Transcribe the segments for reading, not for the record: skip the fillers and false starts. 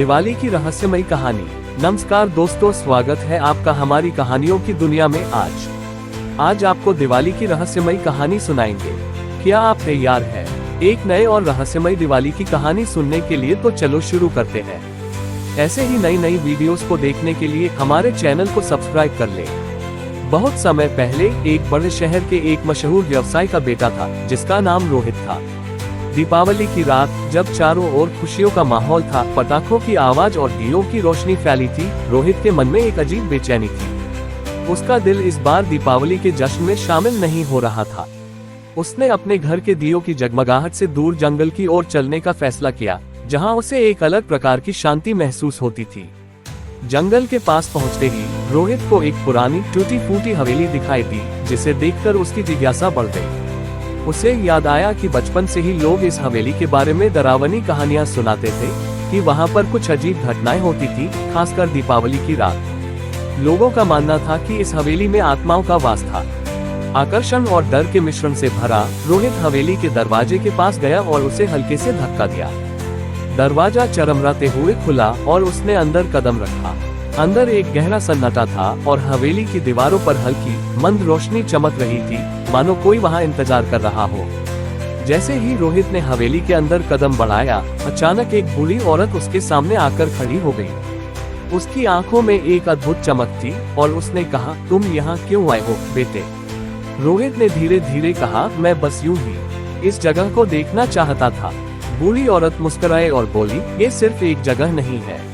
दिवाली की रहस्यमयी कहानी। नमस्कार दोस्तों, स्वागत है आपका हमारी कहानियों की दुनिया में। आज आपको दिवाली की रहस्यमयी कहानी सुनाएंगे। क्या आप तैयार हैं एक नए और रहस्यमयी दिवाली की कहानी सुनने के लिए? तो चलो शुरू करते हैं। ऐसे ही नई वीडियोस को देखने के लिए हमारे चैनल को सब्सक्राइब कर लें। बहुत समय पहले एक बड़े शहर के एक मशहूर व्यवसायी का बेटा था जिसका नाम रोहित था। दीपावली की रात जब चारों ओर खुशियों का माहौल था, पटाखों की आवाज और दियों की रोशनी फैली थी, रोहित के मन में एक अजीब बेचैनी थी। उसका दिल इस बार दीपावली के जश्न में शामिल नहीं हो रहा था। उसने अपने घर के दियों की जगमगाहट से दूर जंगल की ओर चलने का फैसला किया, जहां उसे एक अलग प्रकार की शांति महसूस होती थी। जंगल के पास पहुंचते ही रोहित को एक पुरानी टूटी फूटी हवेली दिखाई दी, जिसे देखकर उसकी जिज्ञासा बढ़ गई। उसे याद आया कि बचपन से ही लोग इस हवेली के बारे में डरावनी कहानियां सुनाते थे कि वहां पर कुछ अजीब घटनाएं होती थी, खासकर दीपावली की रात। लोगों का मानना था कि इस हवेली में आत्माओं का वास था। आकर्षण और डर के मिश्रण से भरा रोहित हवेली के दरवाजे के पास गया और उसे हल्के से धक्का दिया। दरवाजा चरमराते हुए खुला और उसने अंदर कदम रखा। अंदर एक गहरा सन्नाटा था और हवेली की दीवारों पर हल्की मंद रोशनी चमक रही थी, मानो कोई वहां इंतजार कर रहा हो। जैसे ही रोहित ने हवेली के अंदर कदम बढ़ाया, अचानक एक बूढ़ी औरत उसके सामने आकर खड़ी हो गई। उसकी आंखों में एक अद्भुत चमक थी और उसने कहा, तुम यहाँ क्यों आए हो बेटे? रोहित ने धीरे धीरे कहा, मैं बस यूं ही इस जगह को देखना चाहता था। बूढ़ी औरत मुस्कुराए और बोली, ये सिर्फ एक जगह नहीं है,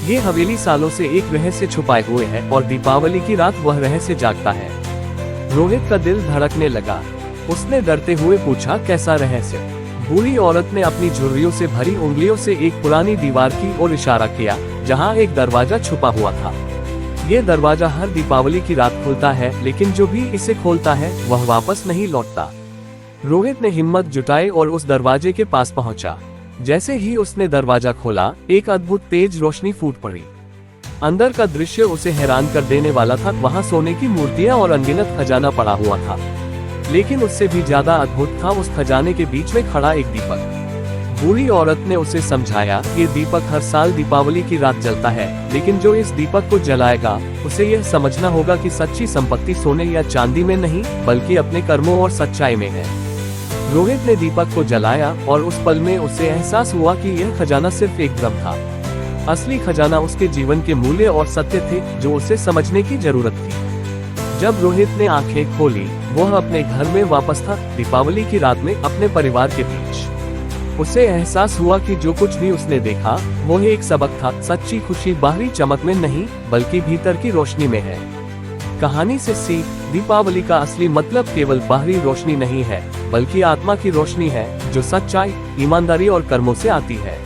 ये हवेली सालों से एक रहस्य छुपाए हुए है और दीपावली की रात वह रहस्य जागता है। रोहित का दिल धड़कने लगा। उसने डरते हुए पूछा, कैसा रहस्य? बूढ़ी औरत ने अपनी झुर्रियों से भरी उंगलियों से एक पुरानी दीवार की ओर इशारा किया, जहां एक दरवाजा छुपा हुआ था। ये दरवाजा हर दीपावली की रात खुलता है, लेकिन जो भी इसे खोलता है वह वापस नहीं लौटता। रोहित ने हिम्मत जुटाई और उस दरवाजे के पास पहुंचा। जैसे ही उसने दरवाजा खोला, एक अद्भुत तेज रोशनी फूट पड़ी। अंदर का दृश्य उसे हैरान कर देने वाला था। वहां सोने की मूर्तियां और अनगिनत खजाना पड़ा हुआ था, लेकिन उससे भी ज्यादा अद्भुत था उस खजाने के बीच में खड़ा एक दीपक। बूढ़ी औरत ने उसे समझाया, ये दीपक हर साल दीपावली की रात जलता है, लेकिन जो इस दीपक को जलाएगा उसे यह समझना होगा कि सच्ची संपत्ति सोने या चांदी में नहीं, बल्कि अपने कर्मों और सच्चाई में है। रोहित ने दीपक को जलाया और उस पल में उसे एहसास हुआ कि यह खजाना सिर्फ एक भ्रम था। असली खजाना उसके जीवन के मूल्य और सत्य थे, जो उसे समझने की जरूरत थी। जब रोहित ने आंखें खोली, वह अपने घर में वापस था, दीपावली की रात में अपने परिवार के बीच। उसे एहसास हुआ कि जो कुछ भी उसने देखा वह एक सबक था। सच्ची खुशी बाहरी चमक में नहीं, बल्कि भीतर की रोशनी में है। कहानी से सीख, दीपावली का असली मतलब केवल बाहरी रोशनी नहीं है, बल्कि आत्मा की रोशनी है, जो सच्चाई, ईमानदारी और कर्मों से आती है।